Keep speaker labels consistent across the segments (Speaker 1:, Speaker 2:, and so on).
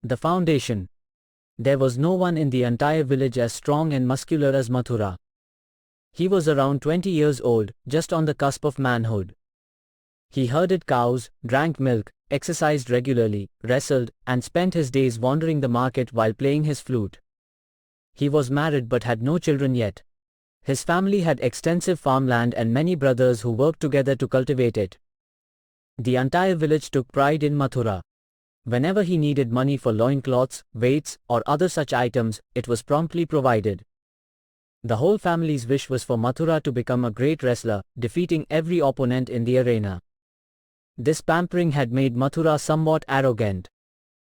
Speaker 1: The foundation. There was no one in the entire village as strong and muscular as Mathura. He was around 20 years old, just on the cusp of manhood. He herded cows, drank milk, exercised regularly, wrestled, and spent his days wandering the market while playing his flute. He was married but had no children yet. His family had extensive farmland and many brothers who worked together to cultivate it. The entire village took pride in Mathura. Whenever he needed money for loincloths, weights, or other such items, it was promptly provided. The whole family's wish was for Mathura to become a great wrestler, defeating every opponent in the arena. This pampering had made Mathura somewhat arrogant.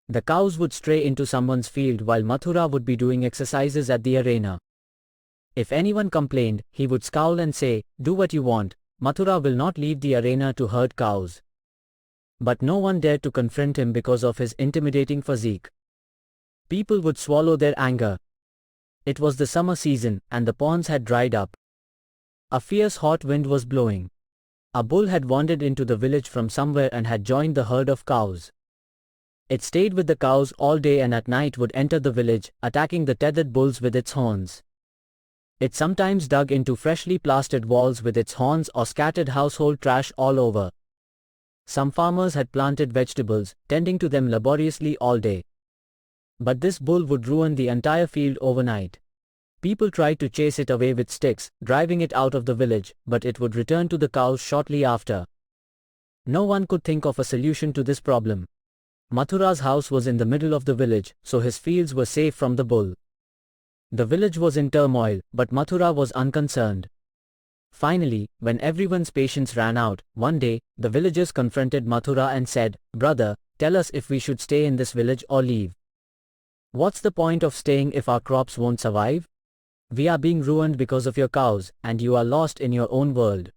Speaker 1: The cows would stray into someone's field while Mathura would be doing exercises at the arena. If anyone complained, he would scowl and say, "Do what you want, Mathura will not leave the arena to herd cows." But no one dared to confront him because of his intimidating physique. People would swallow their anger. It was the summer season, and the ponds had dried up. A fierce hot wind was blowing. A bull had wandered into the village from somewhere and had joined the herd of cows. It stayed with the cows all day and at night would enter the village, attacking the tethered bulls with its horns. It sometimes dug into freshly plastered walls with its horns or scattered household trash all over. Some farmers had planted vegetables, tending to them laboriously all day. But this bull would ruin the entire field overnight. People tried to chase it away with sticks, driving it out of the village, but it would return to the cows shortly after. No one could think of a solution to this problem. Mathura's house was in the middle of the village, so his fields were safe from the bull. The village was in turmoil, but Mathura was unconcerned. Finally, when everyone's patience ran out, one day, the villagers confronted Mathura and said, "Brother, tell us if we should stay in this village or leave. What's the point of staying if our crops won't survive? We are being ruined because of your cows, and you are lost in your own world.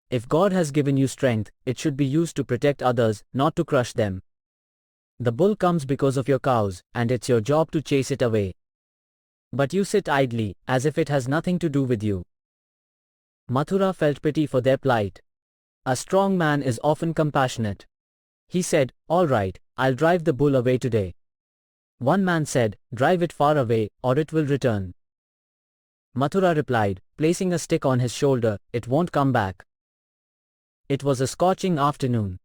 Speaker 1: If God has given you strength, it should be used to protect others, not to crush them. The bull comes because of your cows, and it's your job to chase it away. But you sit idly, as if it has nothing to do with you." Mathura felt pity for their plight. A strong man is often compassionate. He said, "All right, I'll drive the bull away today." One man said, "Drive it far away, or it will return." Mathura replied, placing a stick on his shoulder, "It won't come back." It was a scorching afternoon.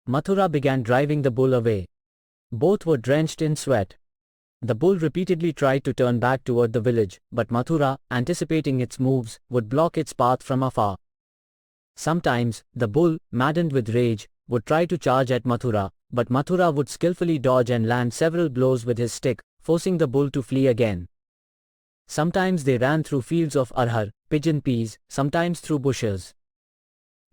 Speaker 1: Mathura began driving the bull away. Both were drenched in sweat. The bull repeatedly tried to turn back toward the village, but Mathura, anticipating its moves, would block its path from afar. Sometimes, the bull, maddened with rage, would try to charge at Mathura, but Mathura would skillfully dodge and land several blows with his stick, forcing the bull to flee again. Sometimes they ran through fields of Aadhar, pigeon peas, sometimes through bushes.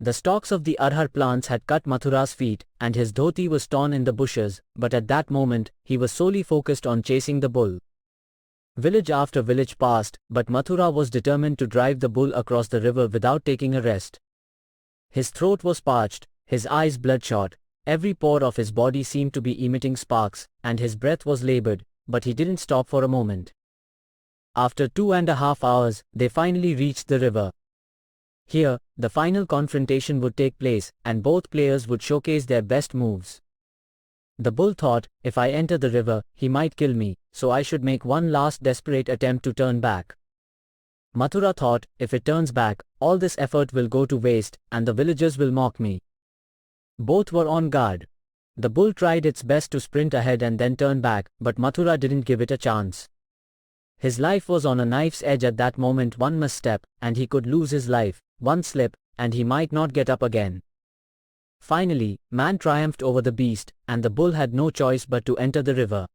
Speaker 1: The stalks of the Aadhar plants had cut Mathura's feet, and his dhoti was torn in the bushes, but at that moment, he was solely focused on chasing the bull. Village after village passed, but Mathura was determined to drive the bull across the river without taking a rest. His throat was parched, his eyes bloodshot, every pore of his body seemed to be emitting sparks, and his breath was labored, but he didn't stop for a moment. After 2.5 hours, they finally reached the river. Here, the final confrontation would take place, and both players would showcase their best moves. The bull thought, "If I enter the river, he might kill me, so I should make one last desperate attempt to turn back." Mathura thought, "If it turns back, all this effort will go to waste, and the villagers will mock me." Both were on guard. The bull tried its best to sprint ahead and then turn back, but Mathura didn't give it a chance. His life was on a knife's edge at that moment. One misstep, and he could lose his life. One slip, and he might not get up again. Finally, man triumphed over the beast, and the bull had no choice but to enter the river.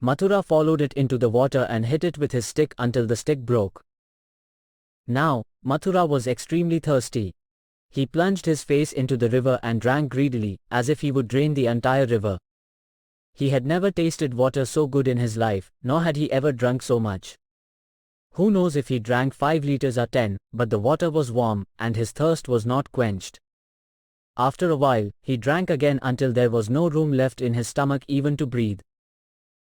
Speaker 1: Mathura followed it into the water and hit it with his stick until the stick broke. Now, Mathura was extremely thirsty. He plunged his face into the river and drank greedily, as if he would drain the entire river. He had never tasted water so good in his life, nor had he ever drunk so much. Who knows if he drank 5 liters or 10, but the water was warm, and his thirst was not quenched. After a while, he drank again until there was no room left in his stomach even to breathe.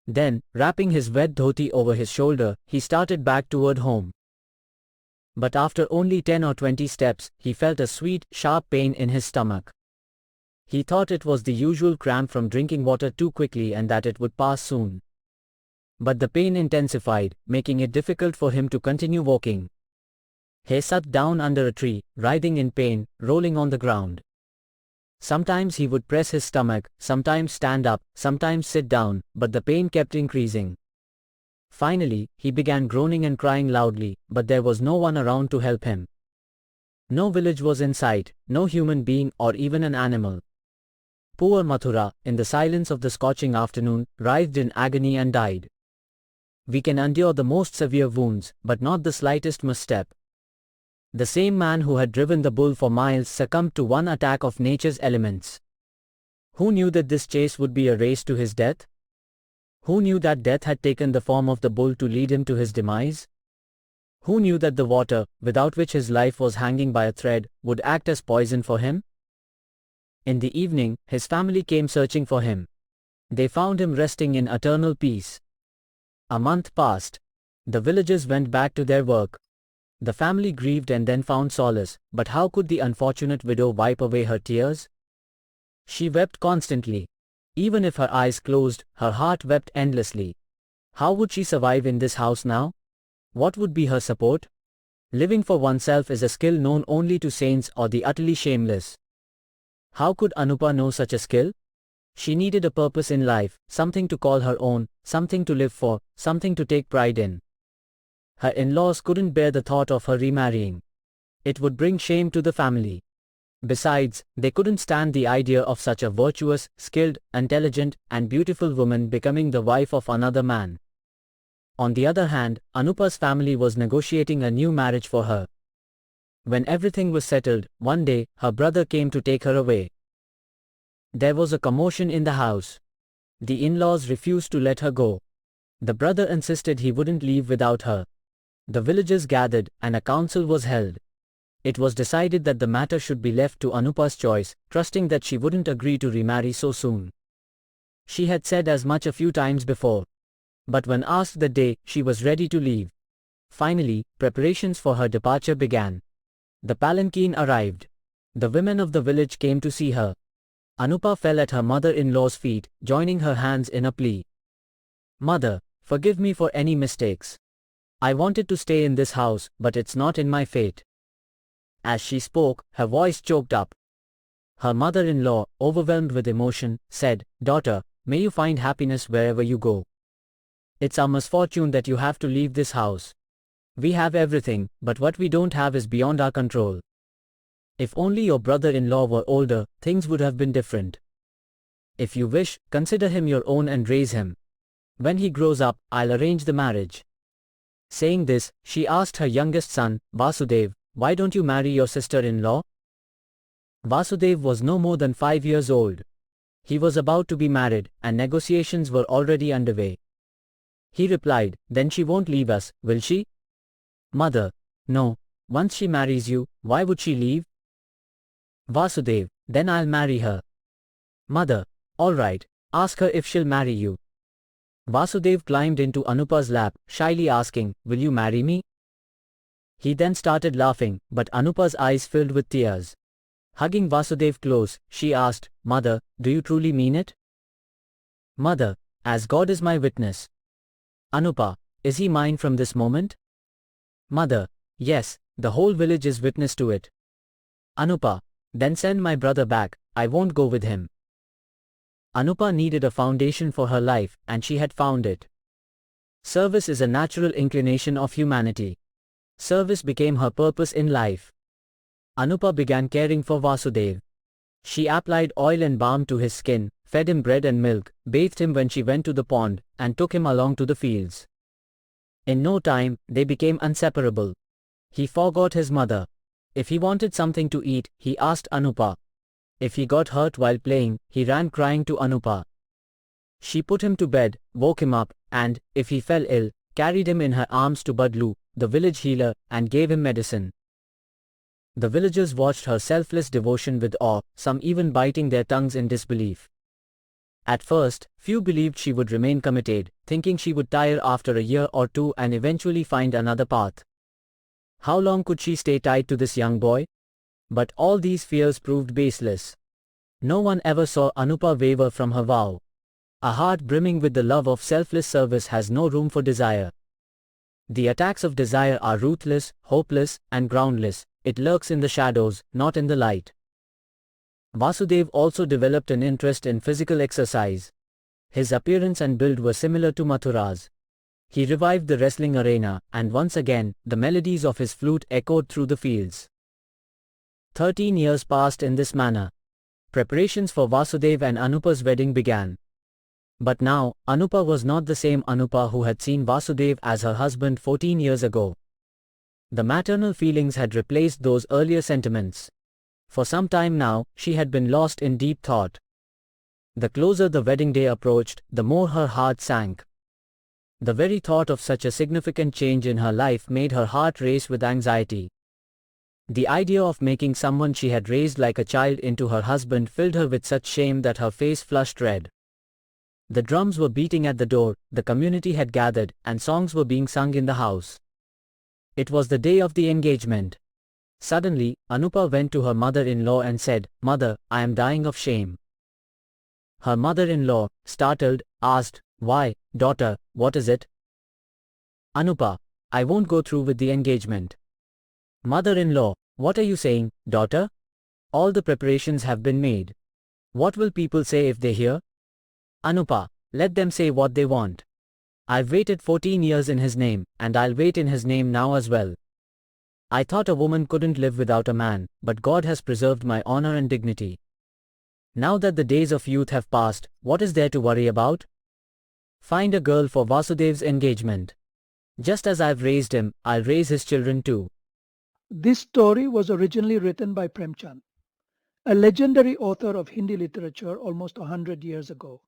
Speaker 1: Then, wrapping his wet dhoti over his shoulder, he started back toward home. But after only 10 or 20 steps, he felt a sweet, sharp pain in his stomach. He thought it was the usual cramp from drinking water too quickly and that it would pass soon. But the pain intensified, making it difficult for him to continue walking. He sat down under a tree, writhing in pain, rolling on the ground. Sometimes he would press his stomach, sometimes stand up, sometimes sit down, but the pain kept increasing. Finally, he began groaning and crying loudly, but there was no one around to help him. No village was in sight, no human being or even an animal. Poor Mathura, in the silence of the scorching afternoon, writhed in agony and died. We can endure the most severe wounds, but not the slightest misstep. The same man who had driven the bull for miles succumbed to one attack of nature's elements. Who knew that this chase would be a race to his death? Who knew that death had taken the form of the bull to lead him to his demise? Who knew that the water, without which his life was hanging by a thread, would act as poison for him? In the evening, his family came searching for him. They found him resting in eternal peace. A month passed. The villagers went back to their work. The family grieved and then found solace, but how could the unfortunate widow wipe away her tears? She wept constantly. Even if her eyes closed, her heart wept endlessly. How would she survive in this house now? What would be her support? Living for oneself is a skill known only to saints or the utterly shameless. How could Anupa know such a skill? She needed a purpose in life, something to call her own, something to live for, something to take pride in. Her in-laws couldn't bear the thought of her remarrying. It would bring shame to the family. Besides, they couldn't stand the idea of such a virtuous, skilled, intelligent, and beautiful woman becoming the wife of another man. On the other hand, Anupa's family was negotiating a new marriage for her. When everything was settled, one day, her brother came to take her away. There was a commotion in the house. The in-laws refused to let her go. The brother insisted he wouldn't leave without her. The villagers gathered, and a council was held. It was decided that the matter should be left to Anupa's choice, trusting that she wouldn't agree to remarry so soon. She had said as much a few times before. But when asked the day, she was ready to leave. Finally, preparations for her departure began. The palanquin arrived. The women of the village came to see her. Anupa fell at her mother-in-law's feet, joining her hands in a plea. "Mother, forgive me for any mistakes. I wanted to stay in this house, but it's not in my fate." As she spoke, her voice choked up. Her mother-in-law, overwhelmed with emotion, said, "Daughter, may you find happiness wherever you go. It's our misfortune that you have to leave this house. We have everything, but what we don't have is beyond our control. If only your brother-in-law were older, things would have been different. If you wish, consider him your own and raise him. When he grows up, I'll arrange the marriage." Saying this, she asked her youngest son, Vasudev, "Why don't you marry your sister-in-law?" Vasudev was no more than 5 years old. He was about to be married, and negotiations were already underway. He replied, "Then she won't leave us, will she?" "Mother, no. Once she marries you, why would she leave?" "Vasudev, then I'll marry her." "Mother, all right, ask her if she'll marry you." Vasudev climbed into Anupa's lap, shyly asking, "Will you marry me?" He then started laughing, but Anupa's eyes filled with tears. Hugging Vasudev close, she asked, "Mother, do you truly mean it?" "Mother, as God is my witness." "Anupa, is he mine from this moment?" "Mother, yes, the whole village is witness to it." "Anupa, then send my brother back, I won't go with him." Anupa needed a foundation for her life, and she had found it. Service is a natural inclination of humanity. Service became her purpose in life. Anupa began caring for Vasudev. She applied oil and balm to his skin, fed him bread and milk, bathed him when she went to the pond, and took him along to the fields. In no time, they became inseparable. He forgot his mother. If he wanted something to eat, he asked Anupa. If he got hurt while playing, he ran crying to Anupa. She put him to bed, woke him up, and, if he fell ill, carried him in her arms to Badlu, the village healer, and gave him medicine. The villagers watched her selfless devotion with awe, some even biting their tongues in disbelief. At first, few believed she would remain committed, thinking she would tire after a year or two and eventually find another path. How long could she stay tied to this young boy? But all these fears proved baseless. No one ever saw Anupa waver from her vow. A heart brimming with the love of selfless service has no room for desire. The attacks of desire are ruthless, hopeless, and groundless. It lurks in the shadows, not in the light. Vasudev also developed an interest in physical exercise. His appearance and build were similar to Mathura's. He revived the wrestling arena, and once again, the melodies of his flute echoed through the fields. 13 years passed in this manner. Preparations for Vasudev and Anupa's wedding began. But now, Anupa was not the same Anupa who had seen Vasudev as her husband 14 years ago. The maternal feelings had replaced those earlier sentiments. For some time now, she had been lost in deep thought. The closer the wedding day approached, the more her heart sank. The very thought of such a significant change in her life made her heart race with anxiety. The idea of making someone she had raised like a child into her husband filled her with such shame that her face flushed red. The drums were beating at the door, the community had gathered, and songs were being sung in the house. It was the day of the engagement. Suddenly, Anupa went to her mother-in-law and said, "Mother, I am dying of shame." Her mother-in-law, startled, asked, "Why, daughter, what is it?" "Anupa, I won't go through with the engagement." "Mother-in-law, what are you saying, daughter? All the preparations have been made. What will people say if they hear?" "Anupa, let them say what they want. I've waited 14 years in his name, and I'll wait in his name now as well. I thought a woman couldn't live without a man, but God has preserved my honor and dignity. Now that the days of youth have passed, what is there to worry about? Find a girl for Vasudev's engagement. Just as I've raised him, I'll raise his children too."
Speaker 2: This story was originally written by Premchand, a legendary author of Hindi literature almost 100 years ago.